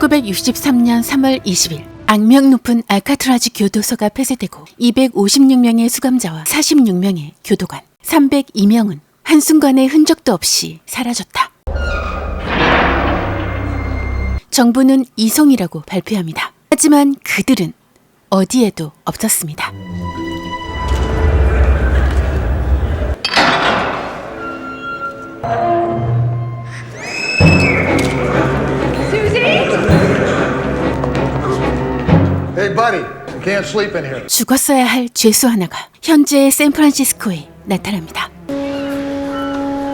1963년 3월 20일 악명 높은 알카트라즈 교도소가 폐쇄되고 256명의 수감자와 46명의 교도관, 302명은 한순간의 흔적도 없이 사라졌다. 정부는 이송이라고 발표합니다. 하지만 그들은 어디에도 없었습니다. Hey buddy, you can't sleep in here. 죽었어야 할 죄수 하나가 현재의 샌프란시스코에 나타납니다.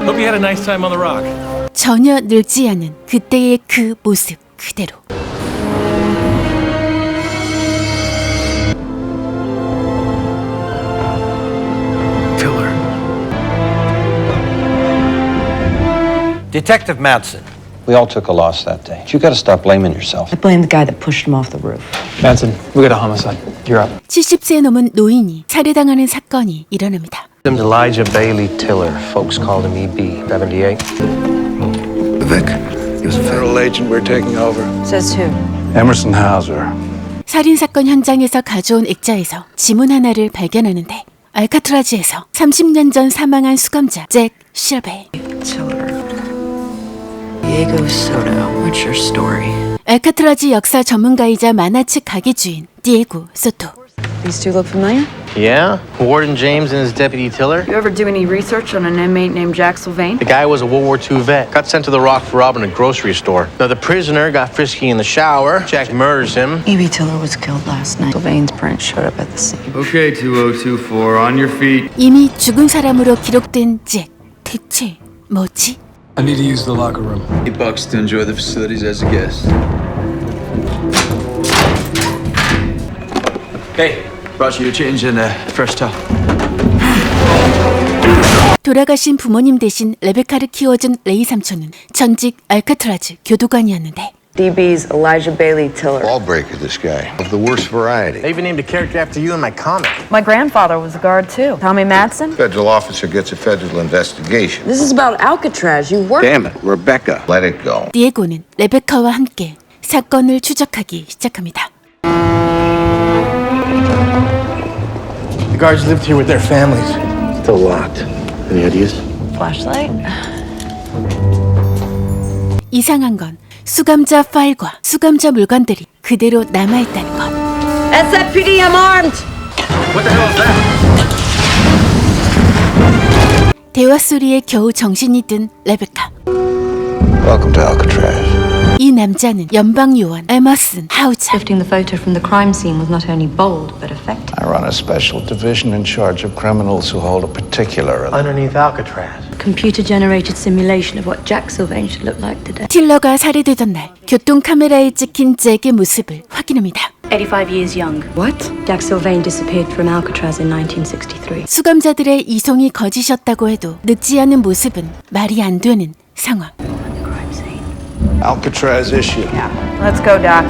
Hope you had a nice time on the rock. 전혀 늙지 않은 그때의 그 모습 그대로. Tiller. Detective Madsen. We all took a loss that day. You gotta stop blaming yourself. I blame the guy that pushed him off the roof. Madsen, we got a homicide. You're up. 70세 넘은 노인이 살해당하는 사건이 일어납니다. Elijah Bailey Tiller. Folks called him EB. 78. Vic, he was a federal agent. We're taking over. Says who? Emerson Hauser. 살인사건 현장에서 가져온 액자에서 지문 하나를 발견하는데 알카트라즈에서 30년 전 사망한 수감자 잭 실베이. Tiller. Diego Soto. What's your story? 알카트라즈 역사 전문가이자 만화책 가게 주인 디에고 소토. These two look familiar? Yeah? Warden James and his deputy Tiller? You ever do any research on an inmate named Jack Sylvain? The guy was a World War II vet. Got sent to the Rock for robbing a grocery store. Now, the prisoner got frisky in the shower. Jack murders him. E.B. Tiller was killed last night. Sylvain's prints showed up at the scene. Okay, 2024, on your feet. 이미 죽은 사람으로 기록된 잭. 대체 뭐지? I need to use the locker room. $8 to enjoy the facilities as a guest. Hey, brought you a change in a fresh towel. 돌아가신 부모님 대신 레베카를 키워준 레이 삼촌은 전직 알카트라즈 교도관이었는데 DB's Elijah Bailey Tiller. Ballbreaker, this guy. Of the worst variety. They even named a character after you in my comic. My grandfather was a guard too. Tommy Madsen? Federal officer gets a federal investigation. This is about Alcatraz. You work. Damn it, Rebecca. Let it go. 디에고는 레베카와 함께 사건을 추적하기 시작합니다. The guards lived here with their families. Still locked. Any ideas? Flashlight? 이상한 건 수감자 파일과 수감자 물건들이 그대로 남아있다는 것. SFPD, I'm armed! What the hell is that? 대화 소리에 겨우 정신이 든 레베카. Welcome to Alcatraz. 이 남자는 연방요원 에머슨 하우자. Lifting the photo from the crime scene was not only bold but effective. I run a special division in charge of criminals who hold a particular... Underneath Alcatraz. Computer-generated simulation of what Jack Sylvain should look like today. 틸러가 살해되던 날 교통 카메라에 찍힌 잭의 모습을 확인합니다. 85 years young. What? Jack Sylvain disappeared from Alcatraz in 1963. 수감자들의 이송이 거짓이었다고 해도 늙지 않은 모습은 말이 안 되는 상황. Crime scene. Alcatraz issue. Yeah. Let's go, Doc.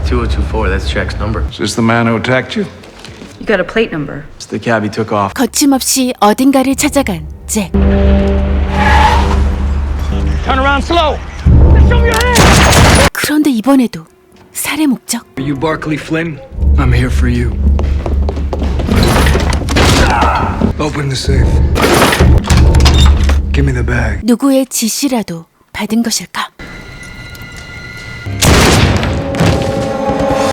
2024, that's Jack's number. Is this the man who attacked you? You got a plate number. It's the cab he took off. 거침없이 어딘가를 찾아간 잭. Turn around slow. 그런데 이번에도 살해 목적? Are you Barkley Flynn? I'm here for you. Open the safe. Give me the bag. 누구의 지시라도 받은 것일까?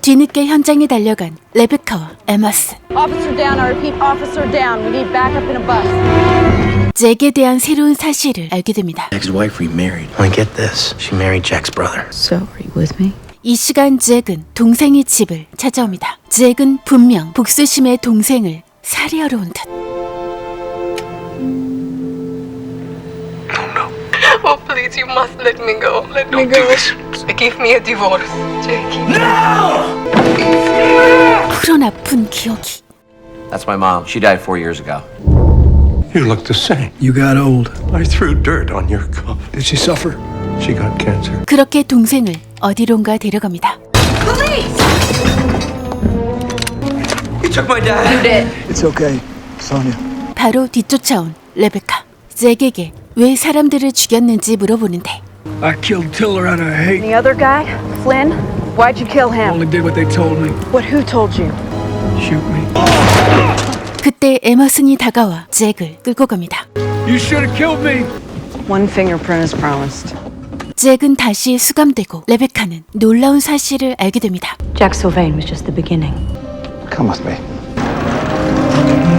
뒤늦게 현장에 달려간 레베카와 에머슨. Officer down, I repeat, officer down. We need backup in a bus. 잭에 대한 새로운 사실을 알게 됩니다. Jack's wife remarried. I get this. She married Jack's brother. So, are you with me? 이 시간 잭은 동생의 집을 찾아옵니다. 잭은 분명 복수심의 동생을 살해하러 온 듯. Oh, please, you must let me go. Let me go. Give me a divorce, Jackie. 그런 아픈 기억이. That's my mom. She died 4 years ago. You look the same. You got old. I threw dirt on your coffin. Did she suffer? She got cancer. 그렇게 동생을 어디론가 데려갑니다. He took my dad. You did. It's okay, Sonia. 바로 뒤쫓아온 레베카. 잭에게 왜 사람들을 죽였는지 물어보는데 I killed Tiller out of hate. The other guy, Flynn, why'd you kill him? Only did what they told me. What, who told you? Shoot me. 그때 에머슨이 다가와 잭을 끌고 갑니다. You should have killed me. One fingerprint as promised. 잭은 다시 수감되고 레베카는 놀라운 사실을 알게 됩니다. Jack Sylvain was just the beginning. Come with me.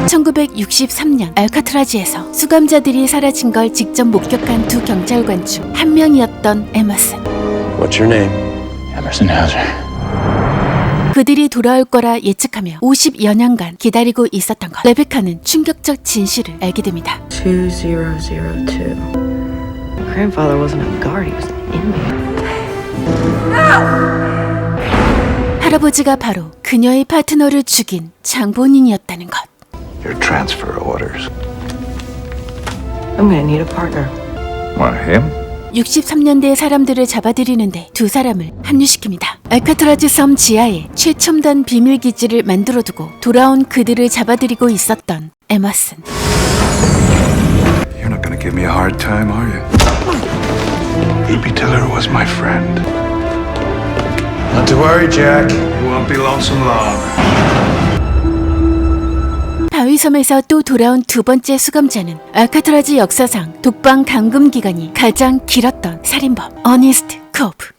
1963년 알카트라즈에서 수감자들이 사라진 걸 직접 목격한 두 경찰관 중 한 명이었던 에머슨. What's your name? Emerson Hauser. 그들이 돌아올 거라 예측하며 50여 년간 기다리고 있었던 것. 레베카는 충격적 진실을 알게 됩니다. 2002. Grandfather wasn't a guard, he was an inmate. 할아버지가 바로 그녀의 파트너를 죽인 장본인이었다는 것. Your transfer orders. I'm gonna need a partner. What, him? 63년대의 사람들을 잡아들이는데 두 사람을 합류시킵니다. 알카트라즈 섬 지하에 최첨단 비밀기지를 만들어두고 돌아온 그들을 잡아들이고 있었던 에머슨. You're not gonna give me a hard time, are you? E.B. Tiller was my friend. Not to worry, Jack. You won't be lonesome long. 바위섬에서 또 돌아온 두 번째 수감자는 알카트라즈 역사상 독방 감금 기간이 가장 길었던 살인범 어니스트 코브.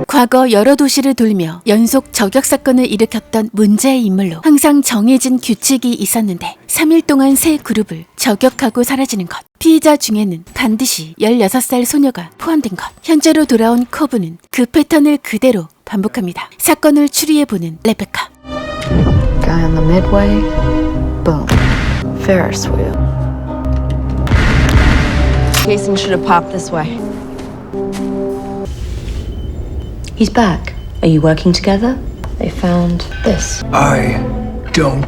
과거 여러 도시를 돌며 연속 저격 사건을 일으켰던 문제의 인물로 항상 정해진 규칙이 있었는데 3일 동안 세 그룹을 저격하고 사라지는 것. 피해자 중에는 반드시 16살 소녀가 포함된 것. 현재로 돌아온 코브는 그 패턴을 그대로 반복합니다. 사건을 추리해보는 레베카. Guy on the midway. Boom. Ferris wheel. Jason should have popped this way. He's back. Are you working together? They found this. I don't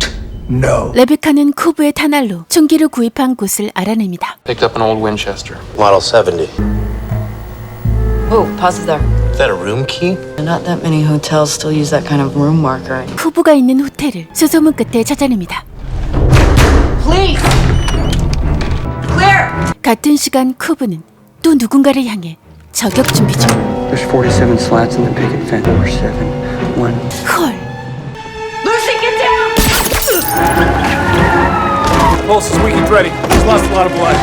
know. 레베카는 코브의 탄알로 총기를 구입한 곳을 알아냅니다. Picked up an old Winchester. Model 70. Oh, pause there. Is that a room key? Not that many hotels still use that kind of room marker. 코브가 있는 호텔을 수소문 끝에 찾아냅니다. Please! Clear! 같은 시간 코브는 또 누군가를 향해 저격 준비 중. There's 47 slats in the picket fence. 4, 7, 1. 헐. Lucy, get down! Pulse is weak and ready. She's lost a lot of blood.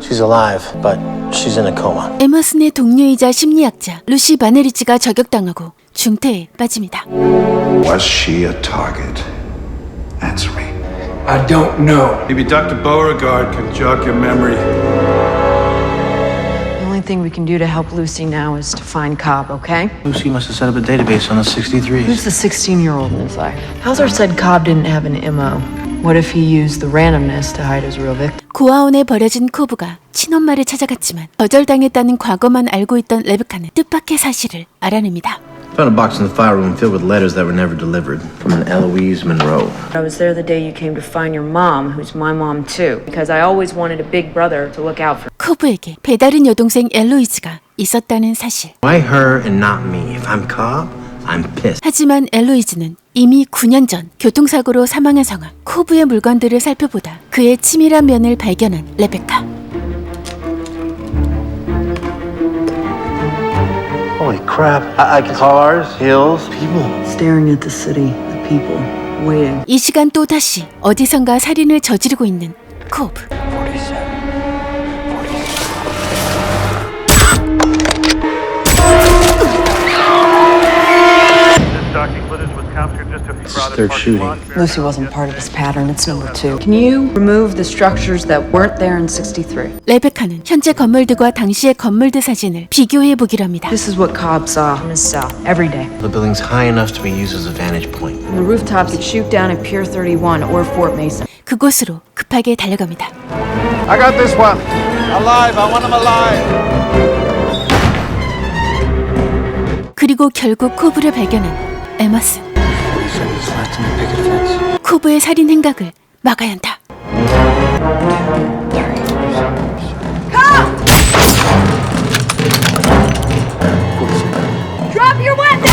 She's alive, but she's in a coma. 에머슨의 동료이자 심리학자 루시 바네리치가 저격당하고 중태에 빠집니다. Was she a target? Answer me. I don't know. Maybe Dr. Beauregard can jog your memory. The only thing we can do to help Lucy now is to find Cobb, okay? Lucy must have set up a database on the 63s. Who's the 16-year-old in his life? Hauser said Cobb didn't have an MO. What if he used the randomness to hide his real victim? 고아원에 버려진 코브가 친엄마를 찾아갔지만 거절당했다는 과거만 알고 있던 레베카는 뜻밖의 사실을 알아냅니다. Found a box in the file room filled with letters that were never delivered from an Eloise Monroe. I was there the day you came to find your mom, who's my mom too, because I always wanted a big brother to look out for. 코브에게 배다른 여동생 엘로이즈가 있었다는 사실. Why her and not me? If I'm Cobb, I'm pissed. 하지만 엘로이즈는 이미 9년 전 교통사고로 사망한 상황. 코브의 물건들을 살펴보다 그의 치밀한 면을 발견한 레베카. Holy crap. Cars, hills, people. Staring at the city, the people, waiting. 이 시간 또다시 어디선가 살인을 저지르고 있는 코브. Third shooting. Lucy wasn't part of this pattern. It's number 2. Can you remove the structures that weren't there in 63? 레베카는 현재 건물들과 당시의 건물들 사진을 비교해 보기로 합니다. This is what Cobb saw in his cell every day. The building's high enough to be used as a vantage point. From the rooftops, he'd shoot down at Pier 31 or Fort Mason. 그곳으로 급하게 달려갑니다. I got this one. Alive. I want him alive. 그리고 결국 코브를 발견한 에머슨. 코브의 살인 행각을 막아야 한다. Drop your weapon!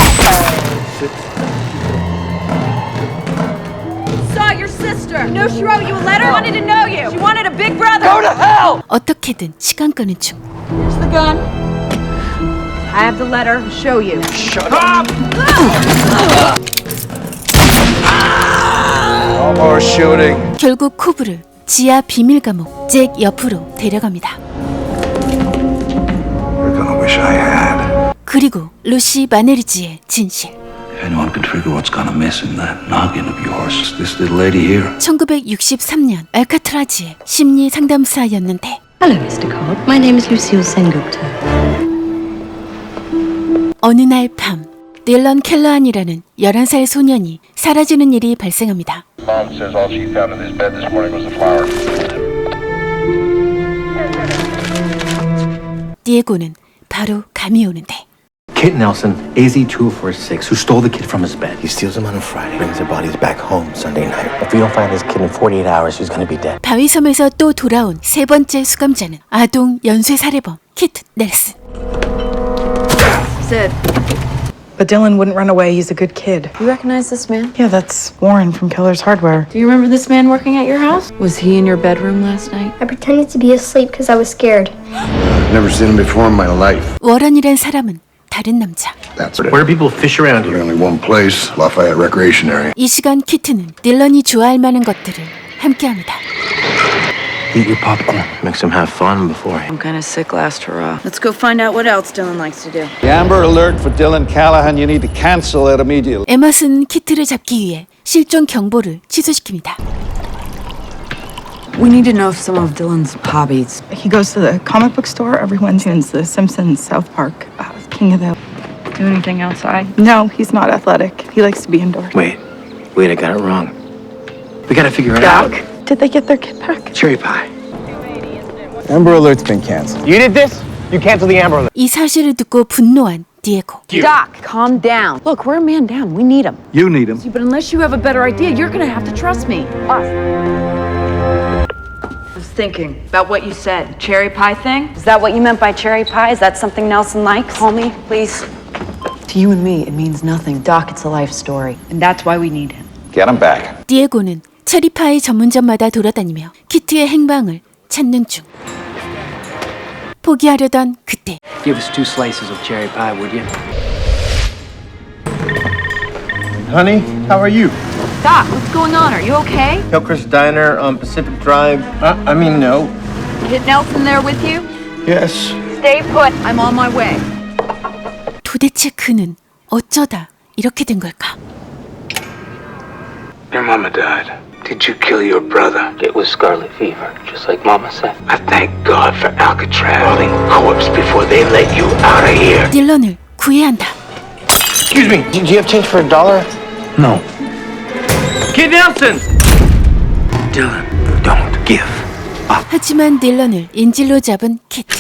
Saw your sister! after her. You know she wrote you a letter? She wanted to know you. She wanted a big brother. Go to hell! 어떻게든 시간 끄는 중. Here's the gun. I have the letter to show you. Shut up! No more shooting. 결국 코브를 지하 비밀 감옥 잭 옆으로 데려갑니다. You're gonna wish I had. 그리고 루시 마네르지의 진실. Anyone can figure what's gonna miss in that noggin of yours. This little lady here. 1963년 알카트라즈의 심리 상담사였는데 Hello, Mr. Cobb. My name is Lucille Sengupta. 어느 날 밤 딜런 켈러안이라는 11살 소년이 사라지는 일이 발생합니다. Mom says all she found in this bed this morning was the flower. 디에고는 바로 감이 오는데 Kit Nelson, AZ-2446, who stole the kid from his bed. He steals him on a Friday, brings their bodies back home Sunday night. If we don't find this kid in 48 hours, he's gonna be dead. 바위섬에서 또 돌아온 세 번째 수감자는 아동 연쇄 살해범 키트 넬슨. Sid, But Dylan wouldn't run away. He's a good kid. you recognize this man? Yeah, that's Warren from Killer's Hardware. Do you remember this man working at your house? Was he in your bedroom last night? I pretended to be asleep because I was scared. Never seen him before in my life. 워런이란 사람은 다른 남자. That's it. Where do people fish around here? Only one place, Lafayette Recreation Area. 이 시간 키트는 딜런이 좋아할 만한 것들을 함께합니다. Eat your popcorn. Makes him have fun before. I'm kind of sick last hurrah. Let's go find out what else Dylan likes to do. The Amber Alert for Dylan Callahan. You need to cancel it immediately. 에머스는 키트를 잡기 위해 실종 경보를 취소시킵니다. We need to know some of Dylan's hobbies. He goes to the comic book store every Wednesday, and The Simpsons, South Park, King of the... Do anything outside? No, he's not athletic. He likes to be indoors. Wait, I got it wrong. We gotta figure it out. Did they get their kid back? Cherry pie. Amber Alert's been canceled. You did this? You canceled the Amber Alert. 이 사실을 듣고 분노한 디에고. Doc, calm down. Look, we're a man down. We need him. You need him. But unless you have a better idea, you're gonna have to trust me. Us. I was thinking about what you said. Cherry pie thing? Is that what you meant by cherry pie? Is that something Nelson likes? Call me, please. To you and me, it means nothing. Doc, it's a life story. And that's why we need him. Get him back. 디에고는 체리파이 전문점마다 돌아다니며 키트의 행방을 찾는 중. 포기하려던 그때 Give us 2 slices of cherry pie, would you? Honey, how are you? Doc, what's going on? Are you okay? Hillcrest Diner on Pacific Drive. No. Kid Nelson there with you? Yes. Stay put. I'm on my way. 도대체 그는 어쩌다 이렇게 된 걸까? Your mama died. Did you kill your brother? It was scarlet fever, just like Mama said. I thank God for Alcatraz. Crawling corpse before they let you out of here. 딜런을 구해야 한다. Excuse me, do you have change for $1? No. Kid Nelson! Dylan, don't give up. 하지만 딜런을 인질로 잡은 키트.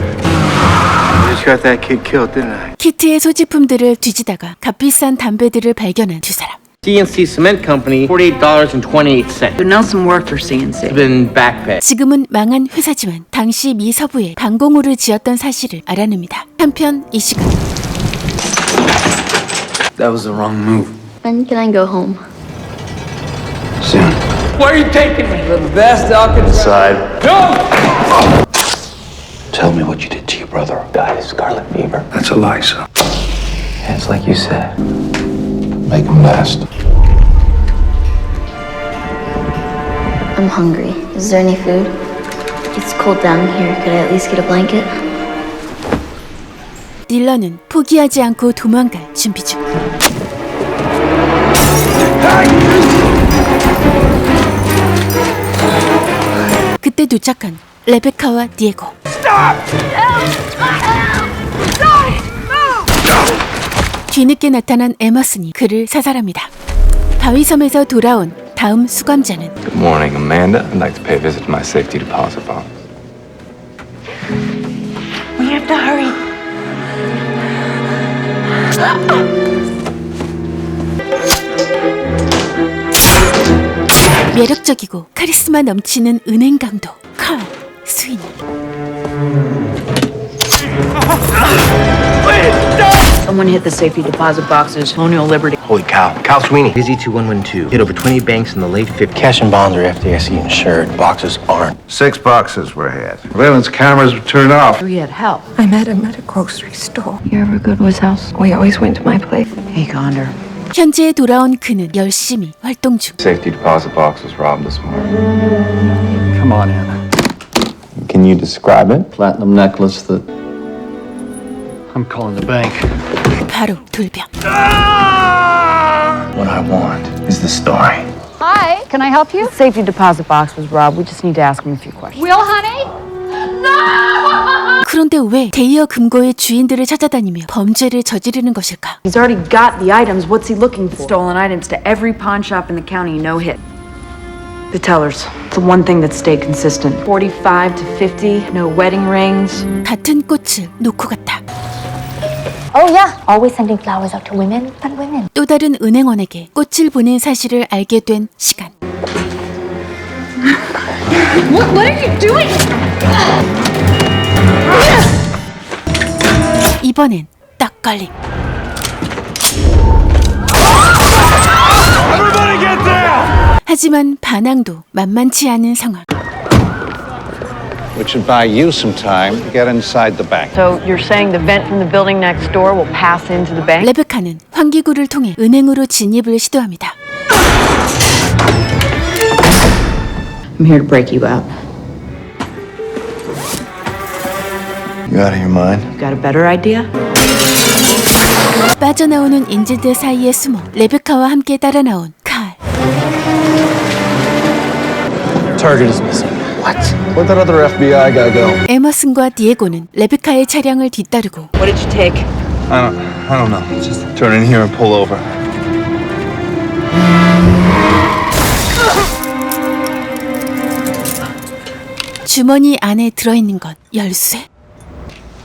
I just got that kid killed, didn't I? 키트의 소지품들을 뒤지다가 값비싼 담배들을 발견한 두 사람. CNC Cement Company, $48.28. So Nelson worked for CNC. Been backpack. 지금은 망한 회사지만 당시 미 서부에 방공호를 지었던 사실을 알아냅니다. 한편 이 시간 That was the wrong move. When can I go home? Soon. Where are you taking me? The best Alcatraz. No! Tell me what you did to your brother. Died of scarlet fever. That's a lie, son. Yeah, it's like you said. Make him last. I'm hungry. Is there any food? It's cold down here. Could I at least get a blanket? 딜런은 포기하지 않고 도망갈 준비 중. 그때 도착한 레베카와 디에고. 뒤늦게 나타난 에머슨이 그를 사살합니다. 바위섬에서 돌아온 다음 수감자는 Good morning, Amanda. I'd like to pay a visit to my safety deposit box. We have to hurry. 매력적이고 카리스마 넘치는 은행 강도 칼 스위니. Someone hit the safety deposit boxes. Colonial Liberty. Holy cow. Cal Sweeney. Busy 2112. Hit over 20 banks in the late 50s. Cash and bonds are FDIC insured. Boxes aren't. 6 boxes were hit. Surveillance cameras were turned off. We had help. I met him at a grocery store. You ever go to his house? We always went to my place. Hey, Condor. 현재에 돌아온 그는 열심히 활동 중. Safety deposit box was robbed this morning. Come on, Anna. Can you describe it? Platinum necklace that... I'm calling the bank. 바로 돌변. What I want is the story. Hi, can I help you? Safety deposit box was robbed. We just need to ask him a few questions. Will, honey? 그런데 왜 대여 금고의 주인들을 찾아다니며 범죄를 저지르는 것일까? He's already got the items. What's he looking for? Stolen items to every pawn shop in the county, no hit. The tellers. It's the one thing that stayed consistent. 45 to 50, no wedding rings. 같은 꽃을 놓고 갔다. Oh, yeah. Always sending flowers out to women, but women. 또 다른 은행원에게 꽃을 보낸 사실을 알게 된 시간. What are you doing? 이번엔 딱 걸림. 하지만 반항도 만만치 않은 상황. Which should buy you some time to get inside the bank. So you're saying the vent from the building next door will pass into the bank? 레베카는 환기구를 통해 은행으로 진입을 시도합니다. I'm here to break you out. You out of your mind? You got a better idea? 빠져나오는 인질들 사이에 숨어 레베카와 함께 따라 나온 칼. Target is missing. What? Where'd that other FBI guy go? 에머슨과 디에고는 레베카의 차량을 뒤따르고 What did you take? I don't know. Just turn in here and pull over. 주머니 안에 들어있는 건 열쇠.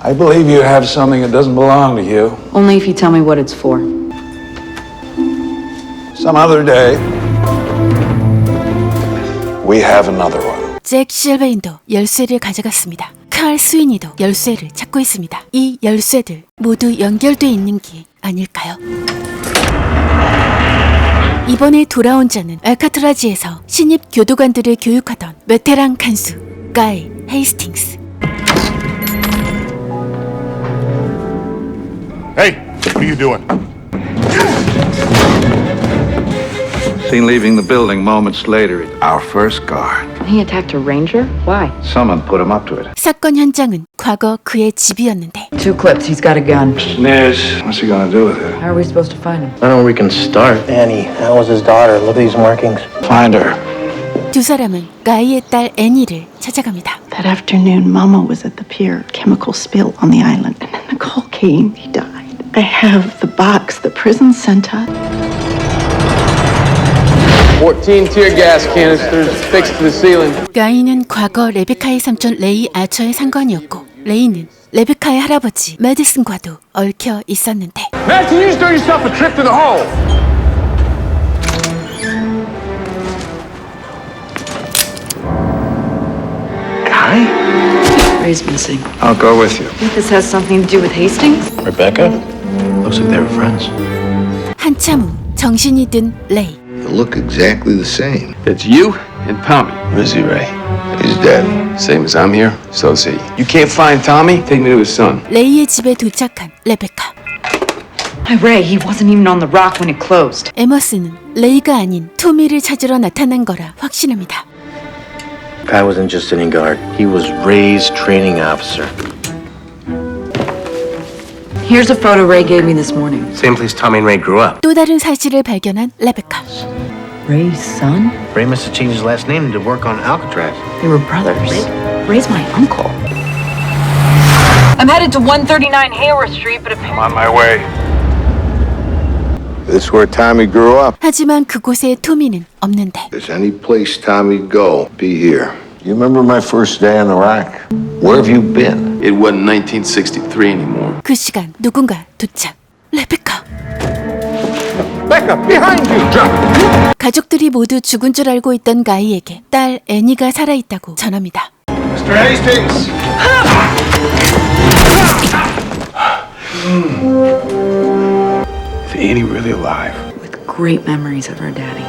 I believe you have something that doesn't belong to you. Only if you tell me what it's for. Some other day, we have another one. 잭 실베인도 열쇠를 가져갔습니다. 칼 스위니도 열쇠를 찾고 있습니다. 이 열쇠들 모두 연결돼 있는 게 아닐까요? 이번에 돌아온 자는 알카트라지에서 신입 교도관들을 교육하던 베테랑 간수 가이 헤이스팅스. Hey, what are you doing? Seen leaving the building moments later. Our first guard. He attacked a ranger? Why? Someone put him up to it. 사건 현장은 과거 그의 집이었는데 2 clips. He's got a gun. Sniz. What's he gonna do with it? How are we supposed to find him? I don't know where we can start. Annie, that was his daughter. Look at these markings. Find her. 두 사람은 가이의 딸 애니를 찾아갑니다. That afternoon, Mama was at the pier. Chemical spill on the island. And then the call came. He died. I have the box the prison sent us. 14 tear gas canisters fixed to the ceiling. 가이는 과거 레베카의 삼촌 레이 아처의 상관이었고 레이는 레베카의 할아버지 메디슨과도 얽혀 있었는데 Madison, you just earned yourself a trip to the hole. Ray's missing. I'll go with you. Think this has something to do with Hastings? Rebecca? Looks like they were friends. 한참 후 정신이 든 레이. They look exactly the same. It's you and Tommy. Where's he, Ray? He's dead. Same as I'm here, so's he. You can't find Tommy? Take me to his son. 레이의 집에 도착한 레베카. Hi, Ray. He wasn't even on the rock when it closed. 에머스는 레이가 아닌 토미를 찾으러 나타난 거라 확신합니다. Guy wasn't just any guard. He was Ray's training officer. Here's a photo Ray gave me this morning. Same place Tommy and Ray grew up. 또 다른 사실을 발견한 레베카. Ray's son? Ray must have changed his last name to work on Alcatraz. They were brothers. Ray's my uncle. I'm headed to 139 Hayworth Street, but I'm on my way. This is where Tommy grew up. 하지만 그곳에 토미는 없는데 If there's any place Tommy'd go, be here. You remember my first day in Iraq? Where have you been? It wasn't 1963 anymore. 그 시간 누군가 도착. 레베카. Becca, behind you! Drop! 가족들이 모두 죽은 줄 알고 있던 가이에게 딸 애니가 살아있다고 전합니다. Mr. Hastings! Annie really alive? With great memories of her daddy.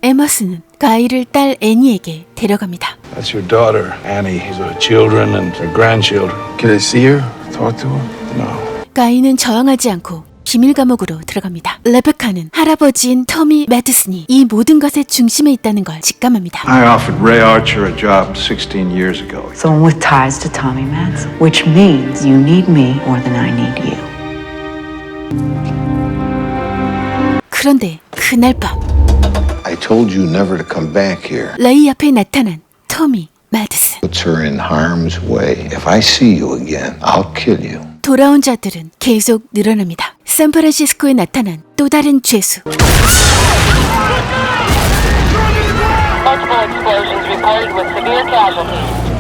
에머스는 가이를 딸 애니에게 데려갑니다. That's your daughter, Annie. These are her children and her grandchildren. Can I see her? Talk to her? No. 가이는 저항하지 않고 비밀 감옥으로 들어갑니다. 레베카는 할아버지인 터미 매드슨이 이 모든 것의 중심에 있다는 걸 직감합니다. I offered Ray Archer a job 16 years ago. Someone with ties to Tommy Madsen. Which means you need me more than I need you. 그런데 그날 밤 I told you never to come back here. 레이 앞에 나타난 터미 매드슨. Puts her in harm's way. If I see you again, I'll kill you. 돌아온 자들은 계속 늘어납니다. 샌프란시스코에 나타난 또 다른 죄수.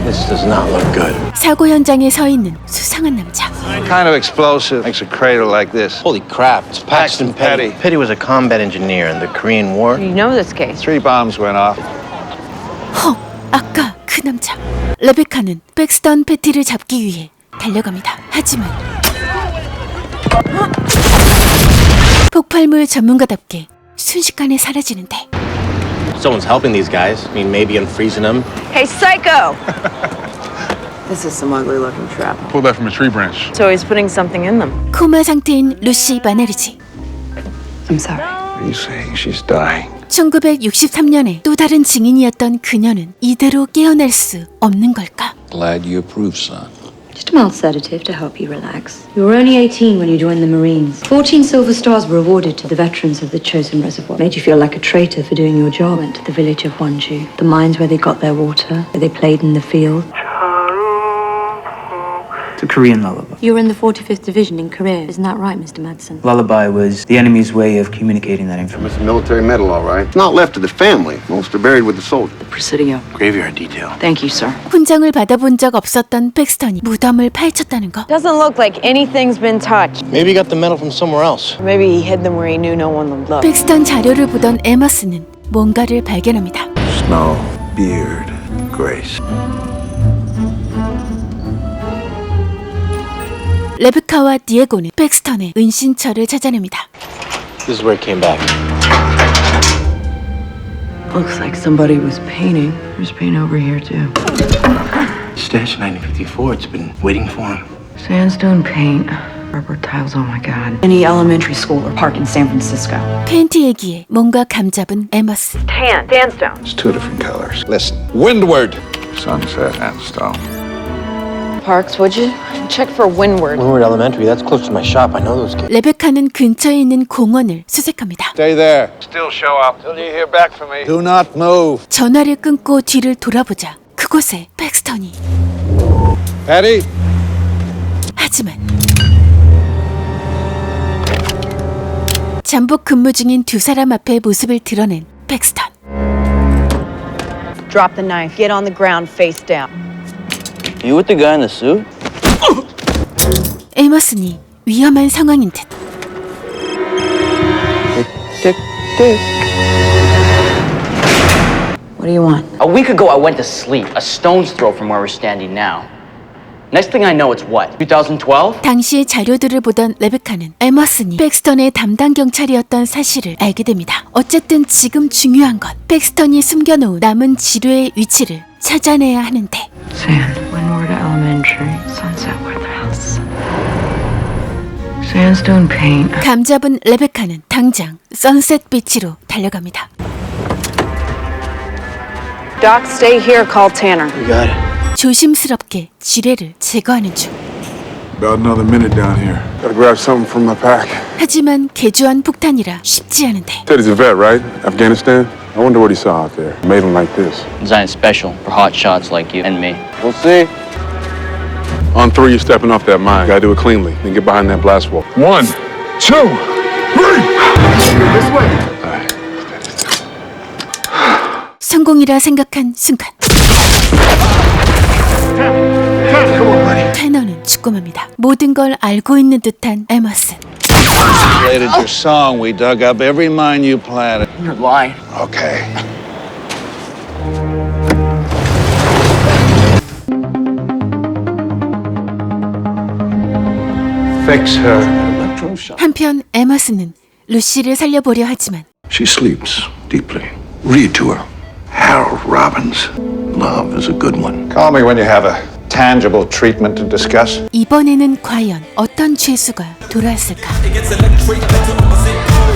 This does not look good. 사고 현장에 서 있는 수상한 남자. Kind of explosive. Makes a crater like this. Holy crap, it's Paxton Petty. Petty was a combat engineer in the Korean War. You know this case. 3 bombs went off. 헉! 아까 그 남자. 레베카는 백스턴 패티를 잡기 위해 달려갑니다. 하지만 폭발물 전문가답게 순식간에 사라지는데 Someone's helping these guys. I mean, maybe unfreezing them. Hey, psycho! This is some ugly looking trap. Pulled that from a tree branch. So he's putting something in them. 코마 상태인 루시 바네르지. I'm sorry. Are you saying she's dying? 1963년에 또 다른 증인이었던 그녀는 이대로 깨어날 수 없는 걸까? Glad you approve, son. Just a mild sedative to help you relax. You were only 18 when you joined the Marines. 14 Silver Stars were awarded to the veterans of the Chosen Reservoir. Made you feel like a traitor for doing your job. Went to the village of Wonju, the mines where they got their water, where they played in the field. It's a Korean lullaby. You were in the 45th Division in Korea, isn't that right, Mr. Madsen? Lullaby was the enemy's way of communicating that information. It's a military medal, all right. It's not left to the family. Most are buried with the soldier. Presidio. Graveyard detail. Thank you, sir. 훈장을 받아본 적 없었던 팩스턴이 무덤을 파헤쳤다는 거. Doesn't look like anything's been touched. Maybe he got the medal from somewhere else. Maybe he hid them where he knew no one would look. 팩스턴 자료를 보던 에머스는 뭔가를 발견합니다. Snow, beard, grace. 레베카와 디에고는 팩스턴의 은신처를 찾아냅니다. This is where it came back. Looks like somebody was painting. There's paint over here, too. Stash 1954. It's been waiting for him. Sandstone paint. Rubber tiles, oh my god. Any elementary school or park in San Francisco. 페인트 얘기에 뭔가 감잡은 에머스. Sandstone. It's 2 different colors. Listen, windward. Sunset and stone. Parks, would you? Check for windward. Windward Elementary. That's close to my shop. I know those kids. 레베카는 근처에 있는 공원을 수색합니다. Stay there. Still show up till you hear back from me. Do not move. 전화를 끊고 뒤를 돌아보자 그곳에 팩스턴이. Patty. 하지만 잠복 근무 중인 두 사람 앞에 모습을 드러낸 팩스턴. Drop the knife. Get on the ground, face down. You with the guy in the suit? 에머슨이 위험한 상황인 듯. What do you want? A week ago, I went to sleep, a stone's throw from where we're standing now. Next thing I know, it's what? 2012? 당시의 자료들을 보던 레베카는 에머슨이 팩스턴의 담당 경찰이었던 사실을 알게 됩니다. 어쨌든 지금 중요한 건 팩스턴이 숨겨놓은 남은 지뢰의 위치를 찾아내야 하는데. Sand. Windward Elementary. Sunset Warehouse. Sandstone paint. 감잡은 레베카는 당장 선셋 비치로 달려갑니다. Doc, stay here. Call Tanner. We got it. 조심스럽게 지뢰를 제거하는 중. About another minute down here. Gotta grab something from my pack. 하지만 개조한 폭탄이라 쉽지 않은데. Said he's a vet, right? Afghanistan? I wonder what he saw out there. Made him like this. Designed special for hot shots like you and me. We'll see. On 3, you're stepping off that mine. Gotta do it cleanly. Then get behind that blast wall. 1, 2, 3! This way! 성공이라 생각한 순간 테너는 죽고 맙니다. 모든 걸 알고 있는 듯한 에머슨. Related your song. We dug up every mine you planted. You're lying. Okay. Fix her. 한편 에머슨은 루시를 살려보려 하지만 She sleeps deeply. Read to her. Harold Robbins. Love is a good one. Call me when you have a tangible treatment to discuss. 이번에는 과연 어떤 죄수가 돌아왔을까?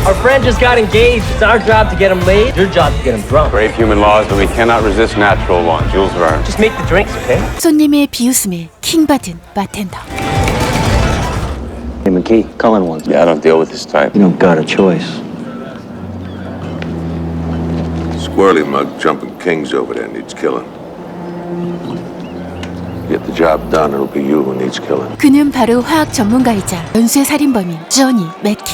Our friend just got engaged. It's our job to get him laid. Your job to get him drunk. Brave human laws, but we cannot resist natural ones. Jules Verne. Just make the drinks, okay? 손님의 비웃음에 킹받은 바텐더. Hey, McKee, Cullen wants. Yeah, I don't deal with this type. You don't got a choice. Squirrely mug jumping kings over there needs killing. Get the job done, it'll be you who needs killing. 그는 바로 화학 전문가이자 연쇄 살인범인 조니 맥키.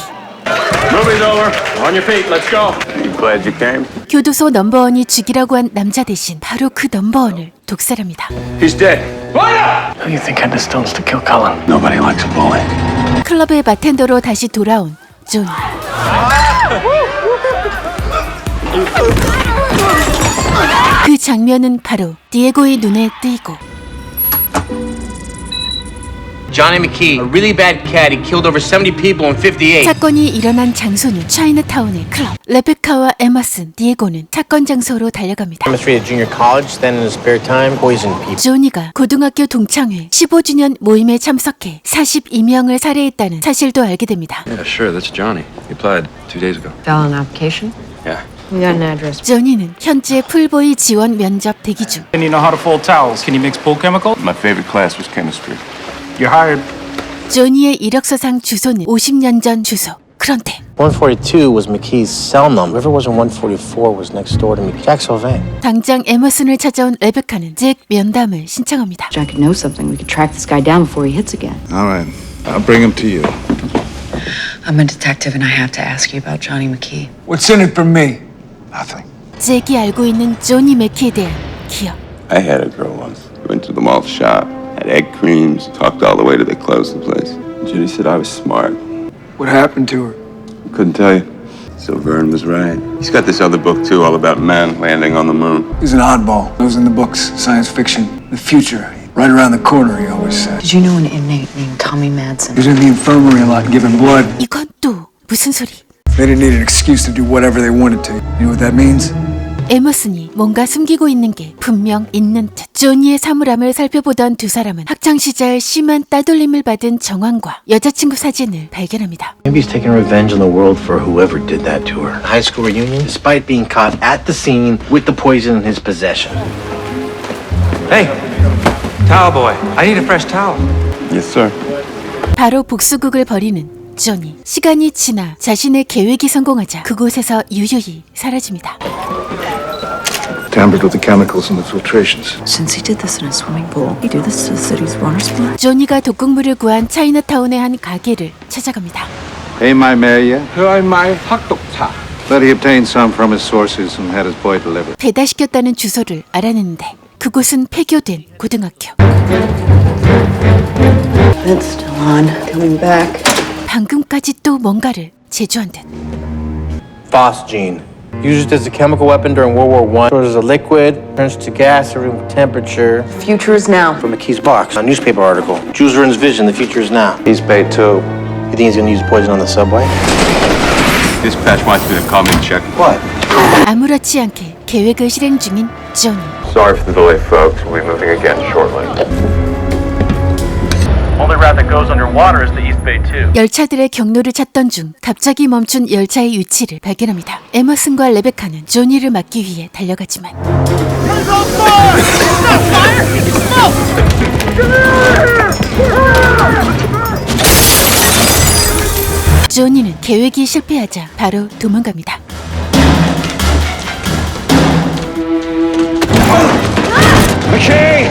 Movie's over. On your feet. Let's go. You glad you came? 교도소 넘버원이 죽이라고 한 남자 대신 바로 그 넘버원을 독살합니다. He's dead. Who do you think had the stones to kill Cullen? Nobody likes a bully. 클럽의 바텐더로 다시 돌아온 조니. 그 장면은 바로 디에고의 눈에 띄고 Johnny McKee, a really bad cat. He killed over 70 people in 58. 사건이 일어난 장소는 차이나타운의 클럽. 레베카와 에머슨, 디에고는 사건 장소로 달려갑니다. Demonstrated junior college, then in his spare time, poisoned people. 조니가 고등학교 동창회 15주년 모임에 참석해 42명을 살해했다는 사실도 알게 됩니다. Yeah, sure. That's Johnny. He applied 2 days ago. Felon application? Yeah. We got an address. 조니는 현재 풀보이 지원 면접 대기 중. And you know how to fold towels. Can you mix pool chemical? My favorite class was chemistry. You're hired. 조니의 이력서상 주소는 50년 전 주소. 그런데 142 was McKee's cell number. Whoever was in 144 was next door to me. Jack Sylvain. 당장 에머슨을 찾아온 레베카는 잭 면담을 신청합니다. Jack could know something. We could track this guy down before he hits again. All right. I'll bring him to you. I'm a detective and I have to ask you about Johnny McKee. What's in it for me? Nothing. 잭이 알고 있는 조니 맥키에 대한 기억. I had a girl once. Went to the malt shop. Had egg creams. Talked all the way till they closed the place. Judy said I was smart. What happened to her? Couldn't tell you. So Verne was right. He's got this other book too, all about men landing on the moon. He's an oddball. Those in the books, science fiction, the future. Right around the corner, he always said. Did you know an inmate named Tommy Madsen? He was in the infirmary a lot, giving blood. 이건 또 무슨 소리? They didn't need an excuse to do whatever they wanted to. You know what that means? 에머슨이 뭔가 숨기고 있는 게 분명 있는 듯. 조니의 사물함을 살펴보던 두 사람은 학창시절 심한 따돌림을 받은 정황과 여자친구 사진을 발견합니다. Maybe he's taking revenge on the world for whoever did that to her. High school reunion, despite being caught at the scene with the poison in his possession. Hey, towel boy. I need a fresh towel. Yes, sir. 바로 복수극을 벌이는 조니. 시간이 지나 자신의 계획이 성공하자 그곳에서 유유히 사라집니다. Tampered with the chemicals in the filtrations. Since he did this in a swimming pool, he do this to the city's water supply? 조니가 독극물을 구한 차이나타운의 한 가게를 찾아갑니다. Hey, my mayor. my 학독차. But he obtained some from his sources and had his boy delivered. 배달시켰다는 주소를 알아냈는데 그곳은 폐교된 고등학교. It's still on. Coming back. 방금까지 또 뭔가를 제조한 듯. Phosgene. Used as a chemical weapon during World War I. Stores as a liquid, turns to gas at room temperature. Future is now. From McKee's box, a newspaper article. Jules Verne's vision, the future is now. He's paid too. You think he's gonna use poison on the subway? Dispatch wants me to come and check. What? 아무렇지 않게 계획을 실행 중인 조니. Sorry for the delay, folks. We'll be moving again shortly. Only route that goes underwater is the East Bay 2. 열차들의 경로를 찾던 중 갑자기 멈춘 열차의 위치를 발견합니다. 에머슨과 레베카는 조니를 막기 위해 달려가지만 조니는 계획이 실패하자 바로 도망갑니다. McKee!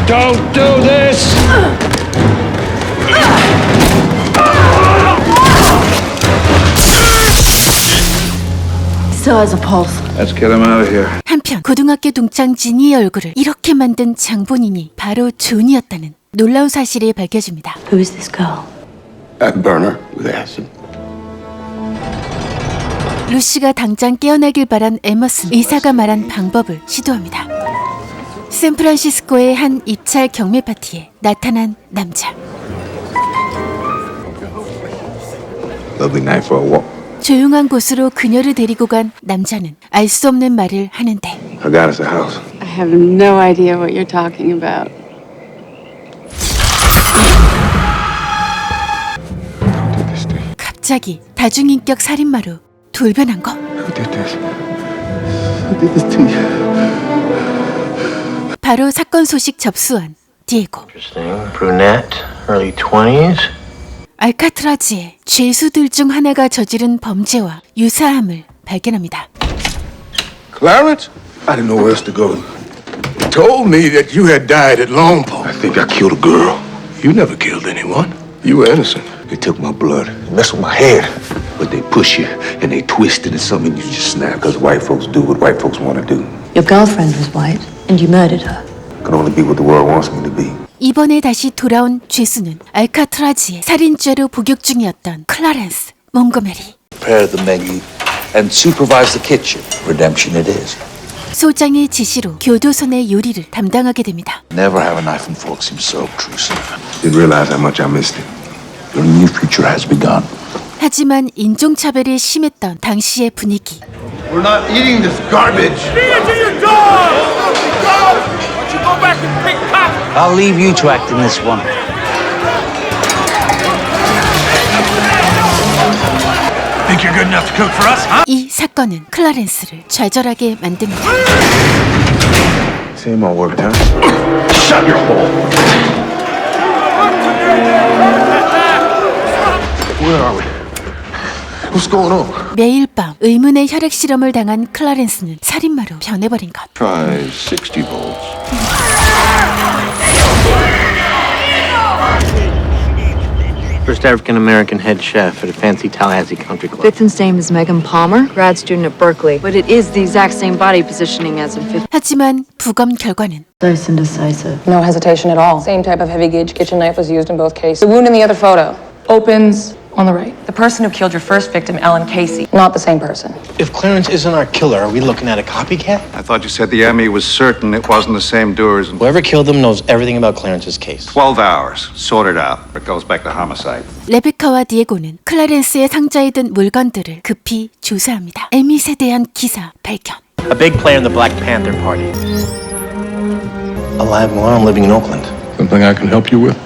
Don't do this! Still has a pulse. Let's get him out of here. 한편 고등학교 동창 지니의 얼굴을 이렇게 만든 장본인이 바로 존이었다는 놀라운 사실이 밝혀집니다. Who is this girl? That burner with acid. 루시가 당장 깨어나길 바란 에머슨, 의사가 말한 방법을 시도합니다. 샌프란시스코의 한 입찰 경매 파티에 나타난 남자. Lovely night for a walk. 조용한 곳으로 그녀를 데리고 간 남자는 알 수 없는 말을 하는데 I got us a house. I have no idea what you're talking about. 갑자기 다중인격 살인마로 돌변한 거. Who did this? Who did this to you? 바로 사건 소식 접수한 디에고. Brunette, early 20s. 알카트라즈의 죄수들 중 하나가 저지른 범죄와 유사함을 발견합니다. Clarence? I didn't know where else to go. They told me that you had died at Longpole. I think I killed a girl. You never killed anyone. You were innocent. They took my blood, messed with my head. But they push you and they twist it and something you just snap. Because white folks do what white folks want to do. Your girlfriend was white, and you murdered her. Can only be what the world wants me to be. 이번에 다시 돌아온 죄수는 알카트라즈의 살인죄로 복역 중이었던 클라렌스 몽고메리. Prepare the menu and supervise the kitchen. Redemption it is. 소장의 지시로 교도소 내 요리를 담당하게 됩니다. Never have a knife and fork seem so obtrusive. Didn't realize how much I missed it. Your new future has begun. 하지만 인종차별이 심했던 당시의 분위기. We're not eating this garbage. I'll leave you to act in this one. Think you're good enough to cook for us, huh? 이 사건은 클라렌스를 좌절하게 만듭니다. Same old work, huh? Shut your hole. Where are we? What's going on? 매일 밤 의문의 혈액 실험을 당한 클라렌스는 살인마로 변해버린 것. Try 60 volts. First African-American head chef at a fancy Tallahassee country club. Victim's name is Megan Palmer, grad student at Berkeley, but it is the exact same body positioning as in 50. 하지만 부검 결과는 Nice and decisive. No hesitation at all. Same type of heavy gauge kitchen knife was used in both cases. The wound in the other photo opens on the right. The person who killed your first victim, Ellen Casey, not the same person. If Clarence isn't our killer, are we looking at a copycat? I thought you said the ME was certain it wasn't the same doers. Whoever killed him knows everything about Clarence's case. 12 hours. Sorted out. It goes back to homicide. 레베카와 디에고는 클라렌스의 상자에 든 물건들을 급히 조사합니다. 에밋에 대한 기사 발견. A big player in the Black Panther Party. Alive and well, living in Oakland. Something I can help you with?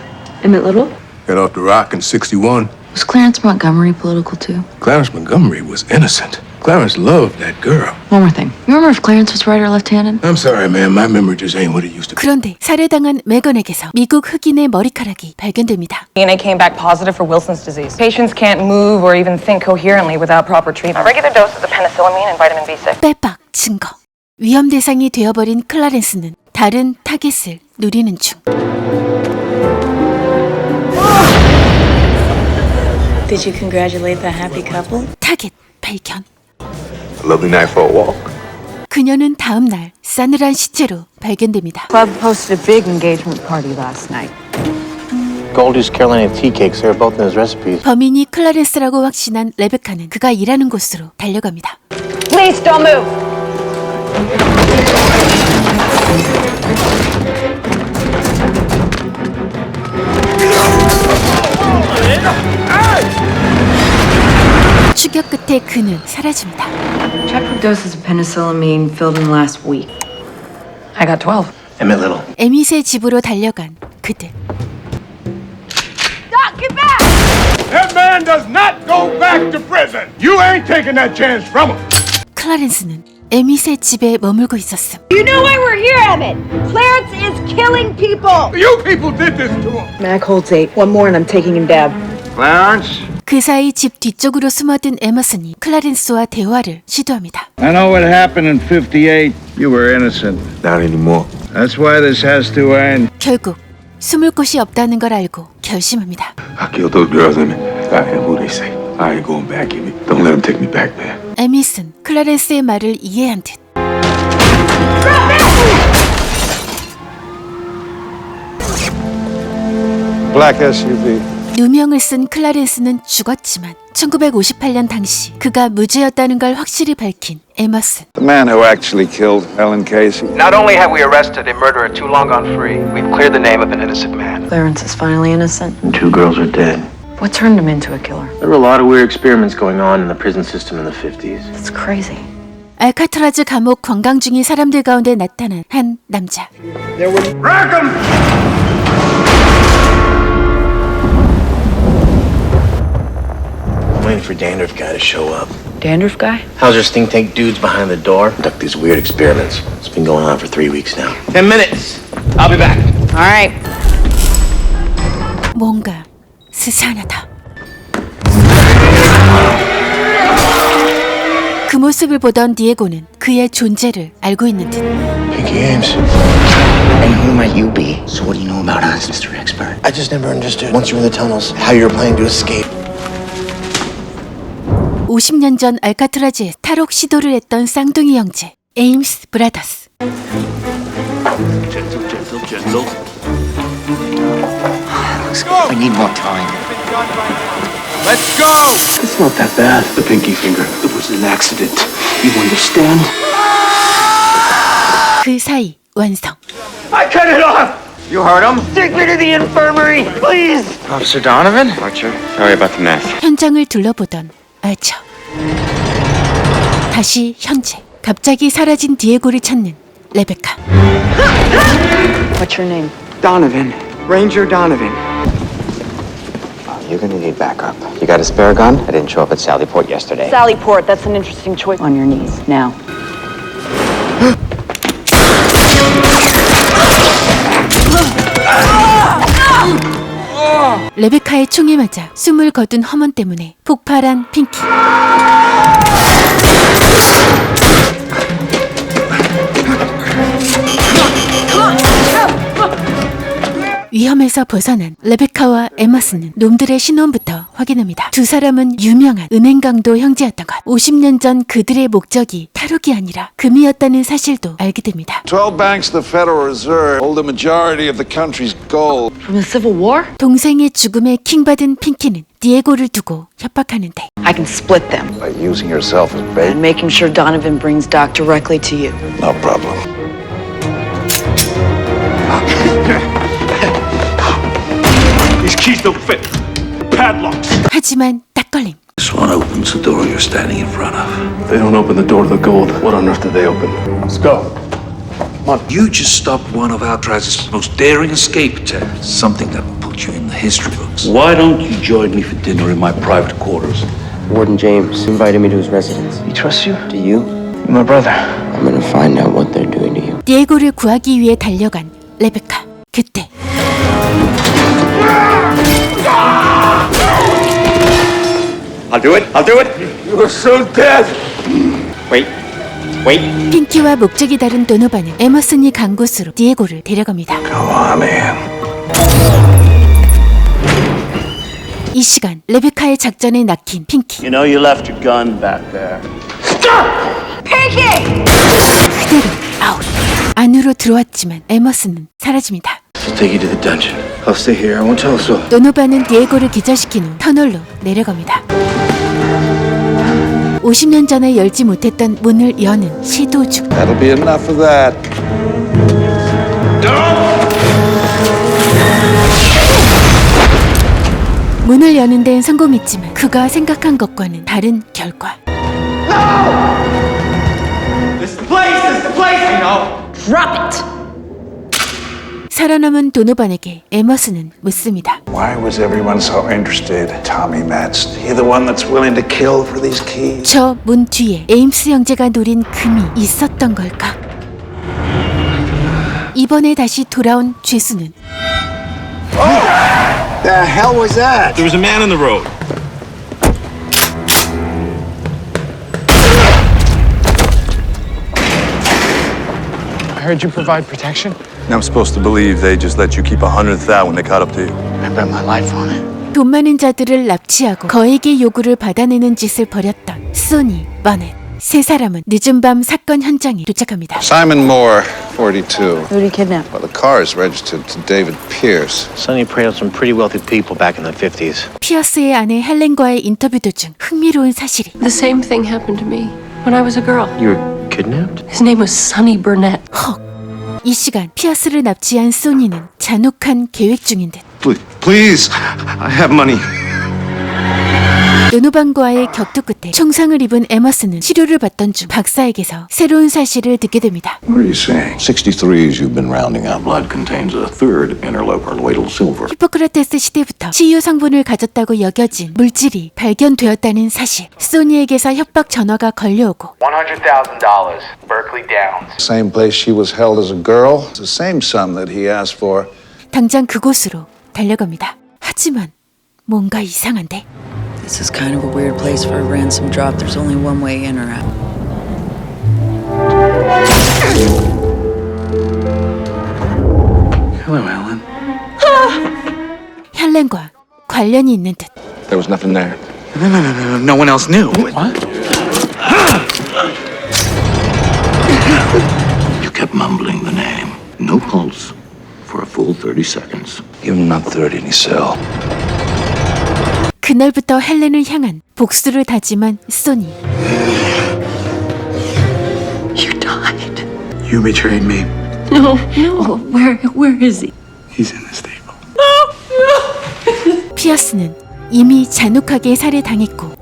Emmett Little? Got off the rock in 61. Was Clarence Montgomery political too? Clarence Montgomery was innocent. Clarence loved that girl. One more thing. You remember if Clarence was right or left-handed? I'm sorry, man. My memory just ain't what it used to be. 그런데 살해당한 메건에게서 미국 흑인의 머리카락이 발견됩니다. DNA came back positive for Wilson's disease. Patients can't move or even think coherently without proper treatment. Regular doses of penicillamine and vitamin B6. 빼박 증거. 위험 대상이 되어버린 클라렌스는 다른 타겟을 노리는 중. Did you congratulate the happy couple? 타겟 발견. A lovely night for a walk. 그녀는 다음 날 싸늘한 시체로 발견됩니다. Club hosted a big engagement party last night. Goldie's Carolina tea cakes, they were both in his recipes. 범인이 클라렌스라고 확신한 레베카는 그가 일하는 곳으로 달려갑니다. Please don't move. 추격 끝에 그는 사라집니다. Check for doses of penicillamine filled in last week. I got 12. Emmett Little. 에밋의 집으로 달려간 그들. Doc, get back! That man does not go back to prison. You ain't taking that chance from him. 클라렌스는 에밋의 집에 머물고 있었음. You know why we're here, Emmett? Clarence is killing people! You people did this to him. Mac holds 8. One more and I'm taking him down. Clarence? 그 사이 집 뒤쪽으로 숨어든 에머슨이 클라렌스와 대화를 시도합니다. I know what happened in 58. You were innocent. Not anymore. That's why this has to end. 결국 숨을 곳이 없다는 걸 알고 결심합니다. I killed those girls, Emmett. I am who they say. I ain't going back, Emmett. Don't let them take me back, man. 에밋은 클라렌스의 말을 이해한 듯 Black SUV. 누명을 쓴 클라렌스는 죽었지만 1958년 당시 그가 무죄였다는 걸 확실히 밝힌 에머슨. The man who actually killed Ellen Casey. Not only have we arrested a murderer too long gone free, we've cleared the name of an innocent man. Clarence is finally innocent. And 2 girls are dead. What turned him into a killer? There were a lot of weird experiments going on in the prison system in the 50s. It's crazy. 알카트라즈 감옥 관광 중인 사람들 가운데 나타난 한 남자. I'm waiting for Dandruff guy to show up. Dandruff guy? Hauser's think tank dudes behind the door conduct these weird experiments. It's been going on for 3 weeks now. 10 minutes. I'll be back. All right. 뭔가 스산하다. 그 모습을 보던 디에고는 그의 존재를 알고 있는 듯. Pinky Ames. And who might you be? So what do you know about us, Mr. Expert? I just never understood, once you were in the tunnels, how you were planning to escape. 50년 전 알카트라즈에 탈옥 시도를 했던 쌍둥이 형제 에임스 브라더스. Gentle. I need more time. Let's go! It's not that bad. The pinky finger. It was an accident. You understand? 그 사이 완성. I cut it off! You heard him? Take me to the infirmary, please! Officer Donovan? Archer, sorry about the mess. 현장을 둘러보던 아처. 다시 현재. 갑자기 사라진 디에고를 찾는 레베카. What's your name? Donovan. Ranger Donovan. You're gonna need backup. You got a spare gun? I didn't show up at Sallyport yesterday. Sallyport, that's an interesting choice. On your knees, now. 레베카의 총에 맞아 숨을 거둔 허먼 때문에 폭발한 핑키. 위험에서 벗어난 레베카와 에머스는 놈들의 신원부터 확인합니다. 두 사람은 유명한 은행 강도 형제였던 것. 50년 전 그들의 목적이 탈옥이 아니라 금이었다는 사실도 알게 됩니다. 12 banks of the Federal Reserve hold a majority of the country's gold. From the Civil War? 동생의 죽음에 킹받은 핑키는 디에고를 두고 협박하는데 I can split them. By using yourself as bait? And making sure Donovan brings Doc directly to you. No problem. These keys don't fit. Padlocks. 하지만 딱 걸림. This one opens the door you're standing in front of. If they don't open the door to the gold, what on earth do they open? Let's go. You just stopped one of Alcatraz's most daring escape attempts. Something that will put you in the history books. Why don't you join me for dinner in my private quarters? Warden James invited me to his residence. He trusts you? Do you? You're my brother. I'm gonna find out what they're doing to you. 디에고를 구하기 위해 달려간 레베카. 그때 I'll do it. I'll do it. You are so dead. Wait. 핑키와 목적이 다른 도노바는 에머슨이 간 곳으로 디에고를 데려갑니다. Come on, man. 이 시간 레베카의 작전에 낚인 핑키. You know you left your gun back there. 그대로 아웃. 안으로 들어왔지만 에머슨은 사라집니다. I'll take you to the dungeon. I'll stay here. I won't tell a soul. 도노바는 디에고를 기절시킨 후 터널로 내려갑니다. 50년 전에 열지 못했던 문을 여는 시도 중. That'll be enough of that. 문을 여는 데는 성공했지만 그가 생각한 것과는 다른 결과. This place, you know. Drop it! 살아남은 도노반에게 에머슨은 묻습니다. Why was everyone so interested? Tommy Madsen. He the one that's willing to kill for these keys? 저 문 뒤에 에임스 형제가 노린 금이 있었던 걸까? 이번에 다시 돌아온 죄수는 The hell was that? There was a man in the road. I heard you provide protection. I'm supposed to believe they just let you keep 100,000 when they caught up to you. I bet my life on it. 돈 많은 자들을 납치하고 거액의 요구를 받아내는 짓을 벌였던 소니 버넷. 세 사람은 늦은 밤 사건 현장에 도착합니다. Simon Moore, 42. Who did he kidnap? Well, the car is registered to David Pierce. Sonny preyed on some pretty wealthy people back in the 50s. 피어스의 아내 헬렌과의 인터뷰 도중 흥미로운 사실이. The same thing happened to me when I was a girl. You were kidnapped? His name was Sonny Burnett. 헉. 이 시간 피어스를 납치한 소니는 잔혹한 계획 중인 듯. Please, I have money. 노노방과의 격투 끝에 총상을 입은 에머슨은 치료를 받던 중 박사에게서 새로운 사실을 듣게 됩니다. What are you saying? 63s you've been rounding out. Blood contains a third interloper, ladle silver. 히포크라테스 시대부터 치유 성분을 가졌다고 여겨진 물질이 발견되었다는 사실. 소니에게서 협박 전화가 걸려오고 $100,000, Berkeley Downs. Same place she was held as a girl. It's the same sum that he asked for. 당장 그곳으로 달려갑니다. 하지만 뭔가 이상한데? This is kind of a weird place for a ransom drop. There's only one way in or out. Hello, Alan. 헬렌과 관련이 있는 듯. There was nothing there. No. No one else knew. What? You kept mumbling the name. No pulse for a full 30 seconds. Give him not 30 in his cell. 그날부터 헬렌을 향한 복수를 다짐한 소니. You died. You betrayed me. No. Where is he? He's in the stable. 피어스는 이미 잔혹하게 살해당했고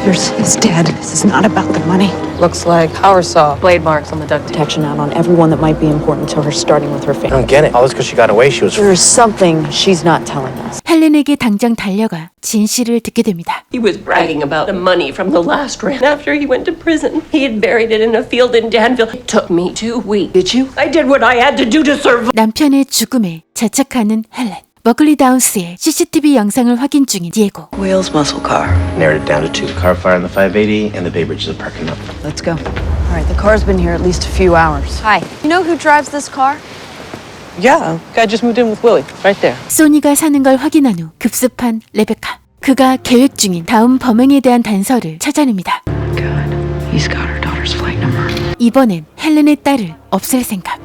He's dead. This is not about the money. Looks like power saw. Blade marks on the duct tape. Protection out on everyone that might be important to her, starting with her I family. don't get it. All this because she got away. She was. There's something she's not telling us. 헬렌에게 당장 달려가 진실을 듣게 됩니다. He was bragging about the money from the last rent after he went to prison. He had buried it in a field in Danville. It took me 2 weeks. Did you? I did what I had to do to survive. 남편의 죽음에 자책하는 헬렌. 버클리 다운스의 CCTV 영상을 확인 중인 디에고. Wheels muscle car. Narrowed it down to 2. Car fire on the 580 and the Bay Bridges are parking up. Let's go. All right, the car's been here at least a few hours. Hi. You know who drives this car? Yeah, guy just moved in with Willie, right there. 소니가 사는 걸 확인한 후 급습한 레베카. 그가 계획 중인 다음 범행에 대한 단서를 찾아냅니다. He's got her daughter's flight number. 이번엔 헬렌의 딸을 없앨 생각.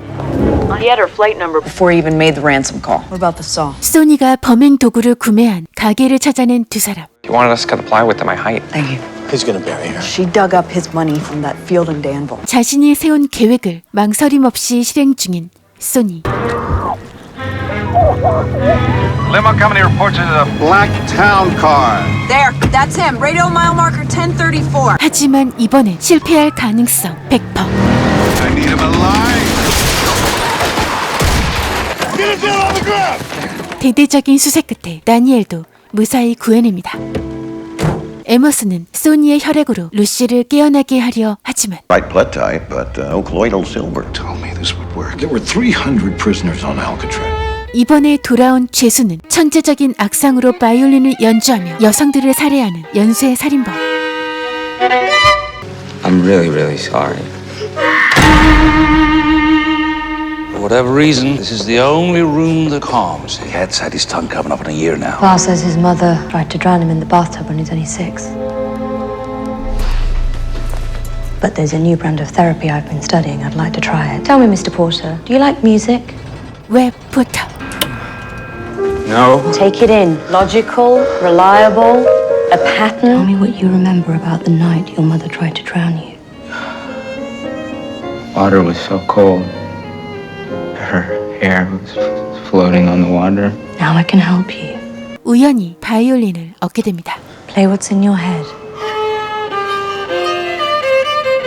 He had her flight number before he even made the ransom call. What about the saw? 소니가 범행 도구를 구매한 가게를 찾아낸 두 사람. You wanted us to cut the plywood to my height. Thank you. He's gonna bury her. She dug up his money from that field in Danville. 자신이 세운 계획을 망설임 없이 실행 중인 소니. Limo company reports it is a Black town car. There, that's him. Radio mile marker 1034. 하지만 이번엔 실패할 가능성 100%. I need him alive. Get it down on the ground! 대대적인 수색 끝에 다니엘도 무사히 구해냅니다. 에머스는 소니의 혈액으로 루시를 깨어나게 하려 하지만 Right blood type, but colloidal silver. Told me this would work. There were 300 prisoners on Alcatraz. 이번에 돌아온 죄수는 천재적인 악상으로 바이올린을 연주하며 여성들을 살해하는 연쇄 살인범. I'm really sorry. For whatever reason, this is the only room that calms. He had had his tongue coming up in a year now. Pa says his mother tried to drown him in the bathtub when he's only 6. But there's a new brand of therapy I've been studying. I'd like to try it. Tell me, Mr. Porter, do you like music? 웹 포터. No. Take it in. Logical, reliable, a pattern. Tell me what you remember about the night your mother tried to drown you. Water was so cold. Her hair was floating on the water. Now I can help you. 우연히 바이올린을 얻게 됩니다. Play what's in your head.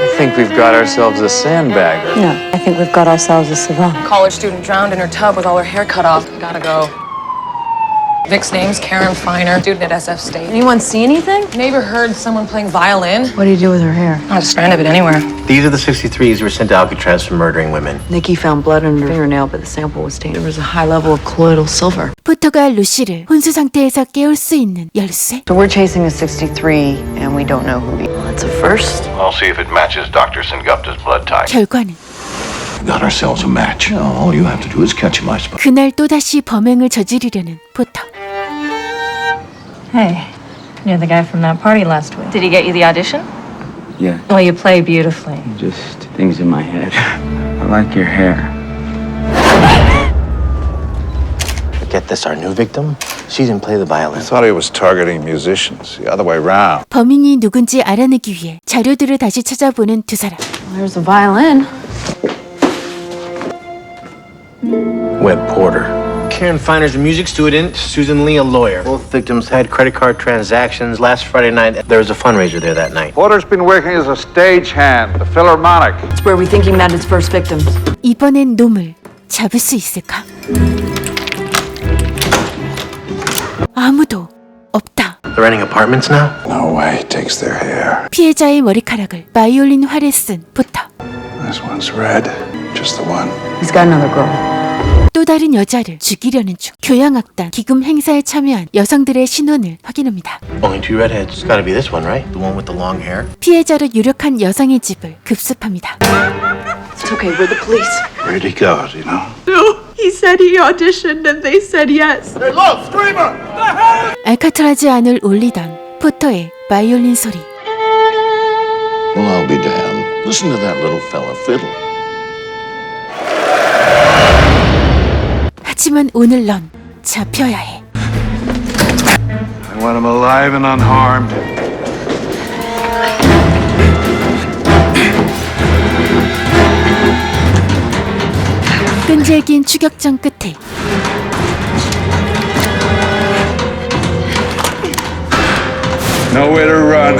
I think we've got ourselves a sandbagger. No, I think we've got ourselves a savant. College student drowned in her tub with all her hair cut off. Gotta go. Vic's name's Karen Feiner, student at SF State. Anyone see anything? Neighbor heard someone playing violin. What do you do with her hair? Not a strand of it anywhere. These are the 63s who were sent to Alcatraz for murdering women. Nikki found blood on her fingernail, but the sample was tainted. There was a high level of colloidal silver. 포터가 루시를 혼수 상태에서 깨울 수 있는 열쇠. So we're chasing a 63, and we don't know who he is. Well, that's a first. I'll see if it matches Dr. Sengupta's blood type. 결과는 Got ourselves a match. All you have to do is catch him, I suppose. 그날 또다시 범행을 저지르려는 포터. Hey, you're the guy from that party last week. Did he get you the audition? Yeah, Well, you play beautifully. just things in my head. I like your hair. Get this, our new victim? She didn't play the violin. I thought he was targeting musicians. The other way round. 범인이 누군지 알아내기 위해 자료들을 다시 찾아보는 두 사람. There's a violin. Webb Porter Karen Finer's a music student, Susan Lee a lawyer. Both victims had credit card transactions. Last Friday night, there was a fundraiser there that night. Porter's been working as a stagehand, the Philharmonic. It's where we think he met his first victims. 이번엔 놈을 잡을 수 있을까? 아무도 없다. They're renting apartments now? No way he takes their hair. 피해자의 머리카락을 바이올린 활에 쓴 포터. This one's red. Just the one. He's got another girl. 또 다른 여자를 죽이려는 중 교양악단 기금 행사에 참여한 여성들의 신원을 확인합니다. Only two redheads. It's gotta be this one, right? The one with the long hair? 피해자로 유력한 여성의 집을 급습합니다. It's okay, we're the police. Where'd he go, do you know? No, he said he auditioned and they said yes. Hey, look, screamer! 알카트라즈 안을 울리던 포터의 바이올린 소리. Well, I'll be damned. Listen to that little fella fiddle. 하지만 오늘 넌 잡혀야 해. I want him alive and unharmed. 끈질긴 추격전 끝에 Nowhere to run.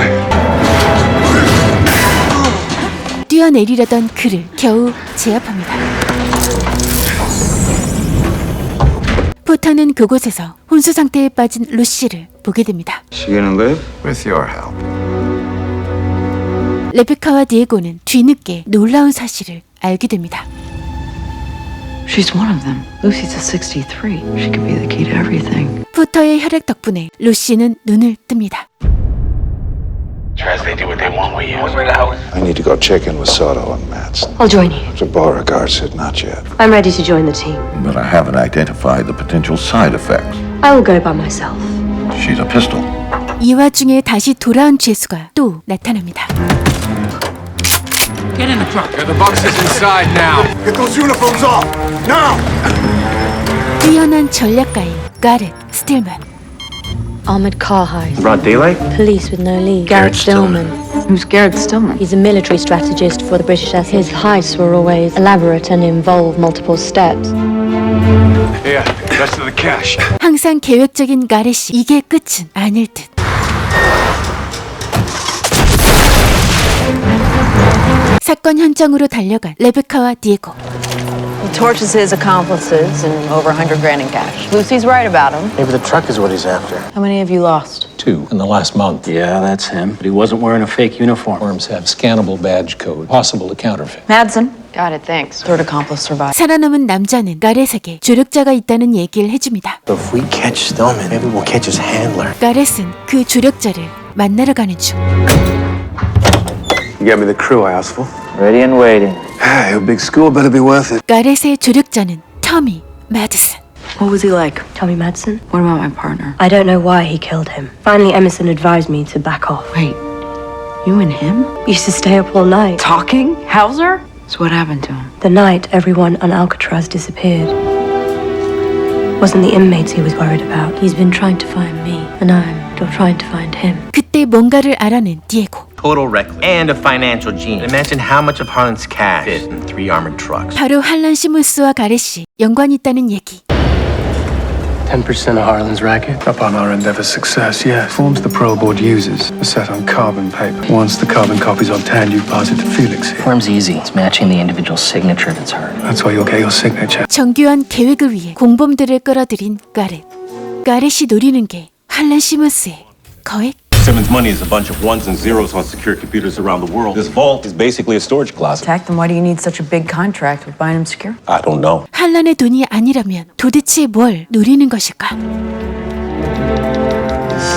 뛰어내리려던 그를 겨우 제압합니다. 포터는 그곳에서 혼수 상태에 빠진 루시를 보게 됩니다. She gonna live? With your help. 레베카와 디에고는 뒤늦게 놀라운 사실을 알게 됩니다. She's one of them. Lucy's a 63. She could be the key to everything. 포터의 혈액 덕분에 루시는 눈을 뜹니다. Trust they do what they want with you. I need to go check in with Soto and Matson. I'll join you. The Beauregard said not yet. I'm ready to join the team. But I haven't identified the potential side effects. I will go by myself. She's a pistol. 이 와중에 다시 돌아온 죄수가 또 나타납니다. Get in the truck. Get the boxes inside now. Get those uniforms off! Now! 뛰어난 전략가인 가렛 스틸만. Ahmed Carhide. Broad daylight? Police with no lead. Garrett Stillman. Who's Garrett Stillman? He's a military strategist for the British SS. His heists were always elaborate and involve multiple steps. Here, rest of the cash. 항상 계획적인 가렛이 이게 끝은 아닐 듯. 사건 현장으로 달려간 레베카와 디에고. He tortures his accomplices and over $100,000 in cash. Lucy's right about him. Maybe the truck is what he's after. How many have you lost? 2 in the last month. Yeah, that's him. But he wasn't wearing a fake uniform. Forms have scannable badge code, possible to counterfeit. Madsen. Got it, thanks. Third accomplice survived. 살아남은 남자는 가렛에게 조력자가 있다는 얘기를 해줍니다. So if we catch Stillman, maybe we'll catch his handler. 가렛은 그 조력자를 만나러 가는 중. You got me the crew I asked for. Ready and waiting. Your big school better be worth it. 가렛의 조력자는 터미 마드슨. What was he like? Tommy Madsen? What about my partner? I don't know why he killed him. Finally, Emerson advised me to back off. Wait, you and him? Used to stay up all night. Talking? Hauser? So what happened to him? The night everyone on Alcatraz disappeared. Wasn't the inmates he was worried about. He's been trying to find me, and I'm still trying to find him. 그때 뭔가를 알아낸 디에고. Total reckless and a financial genius. Imagine how much of Harlan's cash fit in 3 armored trucks. 바로 할란 시몬스와 가렛이 연관이 있다는 얘기. 10% of Harlan's racket. Upon our endeavor's success, yes. Forms the Pro Board uses are set on carbon paper. Once the carbon copy's obtained, you pass it to Felix here. Form's easy. It's matching the individual signature that's heard. That's why you'll get your signature. 정교한 계획을 위해 공범들을 끌어들인 가렛. 가렛이 노리는 게 할란 시몬스의 거액. Simmons' money is a bunch of ones and zeros on secure computers around the world. This vault is basically a storage closet. Attack them. Why do you need such a big contract with Bynum Secure? I don't know. 할란의 돈이 아니라면 도대체 뭘 노리는 것일까?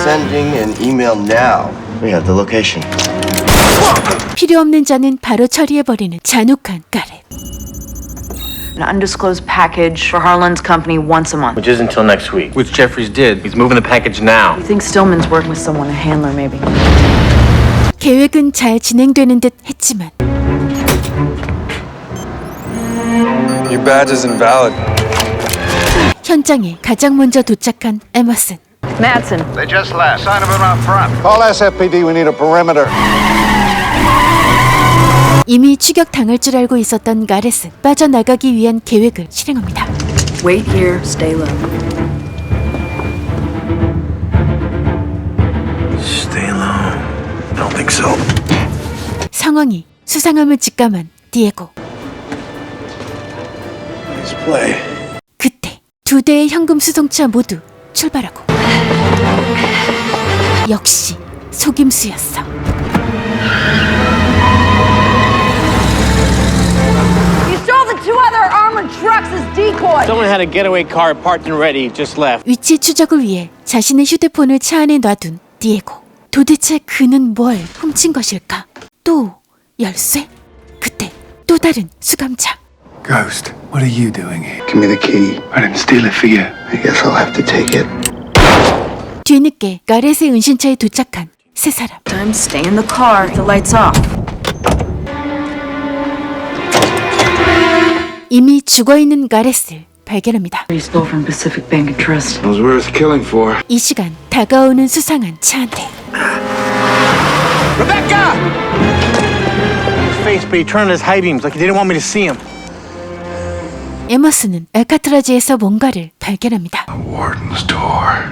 Sending an email now. We have the location. 필요 없는 자는 바로 처리해버리는 잔혹한 가렛. An undisclosed package for Harlan's company once a month. Which is until next week. Which Jeffries did. He's moving the package now. You think Stillman's working with someone, a handler maybe? 계획은 잘 진행되는 듯 했지만 Your badge is invalid. 현장에 가장 먼저 도착한 에머슨. Madsen. They just left. Sign of him out front. Call SFPD. We need a perimeter. 이미 추격당할 줄 알고 있었던 가렛은 빠져나가기 위한 계획을 실행합니다. Wait here, stay low. Stay low. Don't think so. 상황이 수상함을 직감한 디에고. Let's play. 그때 두 대의 현금 수송차 모두 출발하고. 역시 속임수였어. You stole the two other armored trucks as decoys. Someone had a getaway car parked and ready, just left. 위치 추적을 위해 자신의 휴대폰을 차 안에 놔둔 디에고. 도대체 그는 뭘 훔친 것일까? 또 열쇠? 그때 또 다른 수감자. Ghost, what are you doing here? Give me the key. I didn't steal it for you. I guess I'll have to take it. 뒤늦게 가렛의 은신처에 도착한 세 사람. Time to stay in the car. The lights off. 이미 죽어있는 가렛을 발견합니다. He stole from Pacific Bank and Trust. It was worth killing for. 이 시간 다가오는 수상한 차한테 Rebecca! His face, but he turned his high beams like he didn't want me to see him. 에머스는 알카트라즈에서 뭔가를 발견합니다. Warden's door.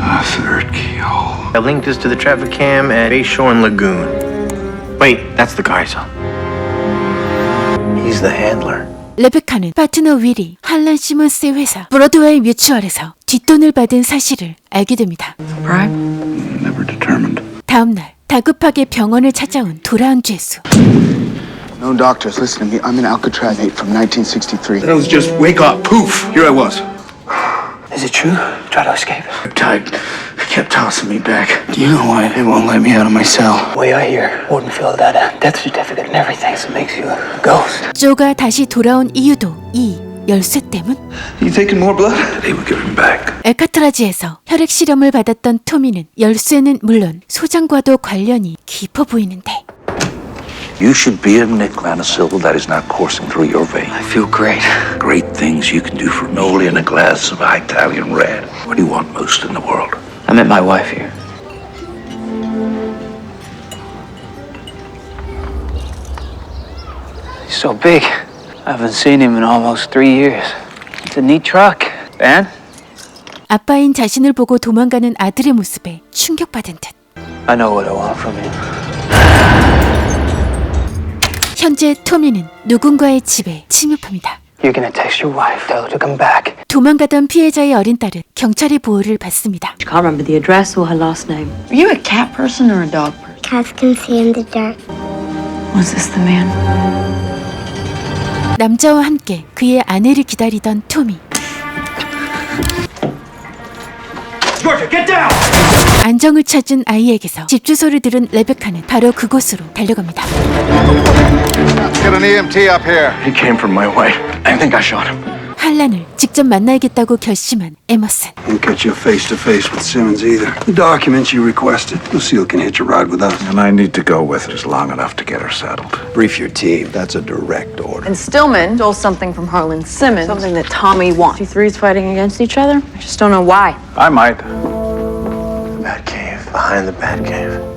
A third keyhole. I linked this to the traffic cam at Bayshore and Lagoon. Wait, that's the guy I saw. He's the handler. 레베카는 파트너 윌이 할란 시몬스의 회사 브로드웨이 뮤추얼에서 뒷돈을 받은 사실을 알게 됩니다. Never determined. 다음날 다급하게 병원을 찾아온 돌아온 죄수. No doctors, listen to me. I'm an Alcatraz 8 from 1963. That was just wake up. Poof. Here I was. Is it true? Try to escape. Tight. They kept tossing me back. Do you know why they won't let me out of my cell? Way I hear, Warden filled out a death certificate and everything, so it makes you a ghost. 조가 다시 돌아온 이유도 이 열쇠 때문? You taking more blood? They were giving back. 알카트라즈에서 혈액 실험을 받았던 토미는 열쇠는 물론 소장과도 관련이 깊어 보이는데. You should be a Nick Lanisil that is not coursing through your veins. I feel great. Great things you can do for Noli in a glass of Italian red. What do you want most in the world? I met my wife here. He's so big. I haven't seen him in almost 3 years. It's a neat truck. Van? 아빠인 자신을 보고 도망가는 아들의 모습에 충격받은 듯. I know what I want from you. 현재 토미는 누군가의 집에 침입합니다. You're gonna text your wife. Tell her to come back. 도망가던 피해자의 어린 딸은 경찰의 보호를 받습니다. She can't remember the address or her last name. Are you a cat person or a dog person? Cats can see in the dark. Was this the man? 남자와 함께 그의 아내를 기다리던 토미. Georgia, get down! 안정을 찾은 아이에게서 집 주소를 들은 레베카는 바로 그곳으로 달려갑니다. Get an EMT up here. He came from my way. I think I shot him. 할란을 직접 만나야겠다고 결심한 에머슨. Won't get you face to face with Simmons either. The documents you requested. Lucille can hitch a ride with us. And I need to go with her just long enough to get her settled. Brief your team. That's a direct order. And Stillman stole something from Harlan Simmons. Something that Tommy wants. You three's fighting against each other? I just don't know why. I might. The Batcave. Behind the Batcave.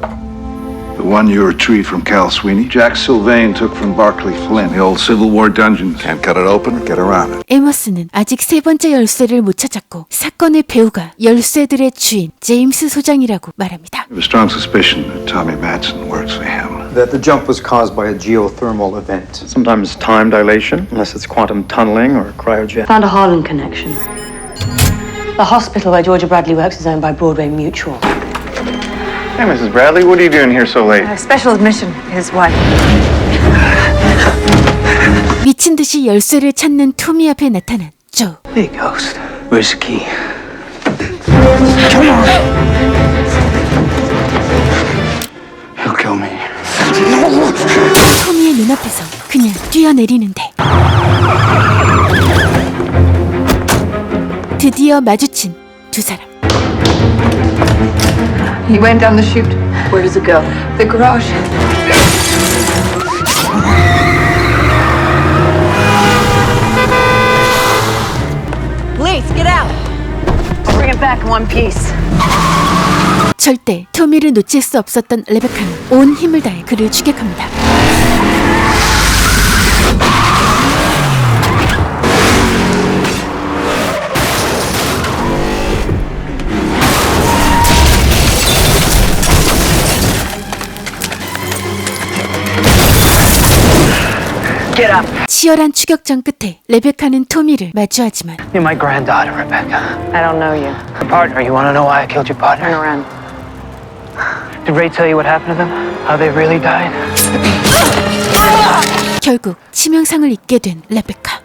The one you retrieved from Cal Sweeney, Jack Sylvain took from Barclay Flynn, the old Civil War dungeons. Can't cut it open or get around it. 에머스는 아직 세 번째 열쇠를 못 찾았고 사건의 배우가 열쇠들의 주인 제임스 소장이라고 말합니다. I have a strong suspicion that Tommy Madsen works for him. That the jump was caused by a geothermal event. Sometimes time dilation, unless it's quantum tunneling or cryojet. Found a Harlan connection. The hospital where Georgia Bradley works is owned by Broadway Mutual. Hey, Mrs. Bradley, what are you doing here so late? Special admission, his wife. 미친 듯이 열쇠를 찾는 토미 앞에 나타난 조. Hey, Ghost. Where's the key? Come on. He'll kill me. 토미의 눈앞에서 그냥 뛰어내리는데 드디어 마주친 두 사람. He went down the chute. Where does it go? The garage. Police, get out! Bring it back in one piece. 절대 토미를 놓칠 수 없었던 레베카는 온 힘을 다해 그를 추격합니다. Get up. 치열한 추격전 끝에 레베카는 토미를 마주하지만 You're my granddaughter, Rebecca. I don't know you. Her partner. You want to know why I killed your partner? Turn around. Did Ray tell you what happened to them? How they really died? 결국 치명상을 입게 된 레베카.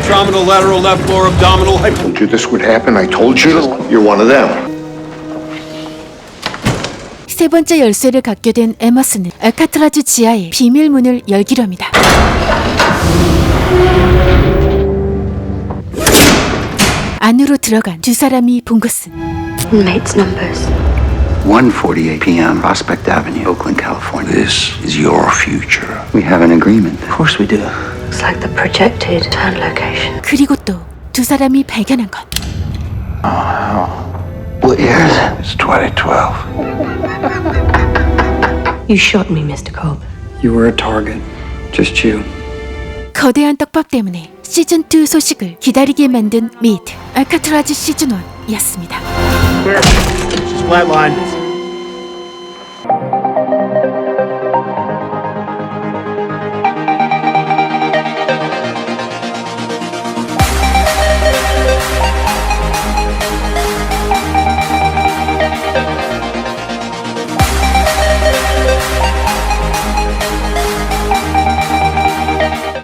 Trauma to lateral left lower abdominal. I told you this would happen. I told you. You're one of them. 세 번째 열쇠를 갖게 된 에머스는 알카트라즈 지하의 비밀문을 열기로 합니다. 안으로 들어간 두 사람이 본 것은 Inmates numbers. 1:48 p.m. Prospect Avenue, Oakland, California. This is your future. We have an agreement. Of course we do. Looks like the projected turn location. 그리고 또 두 사람이 발견한 것. What year is it? It's 2012. You shot me, Mr. Cobb. You were a target. Just you. 거대한 떡밥 때문에 시즌2 소식을 기다리게 만든 미드 알카트라즈 시즌1이었습니다. Flatline.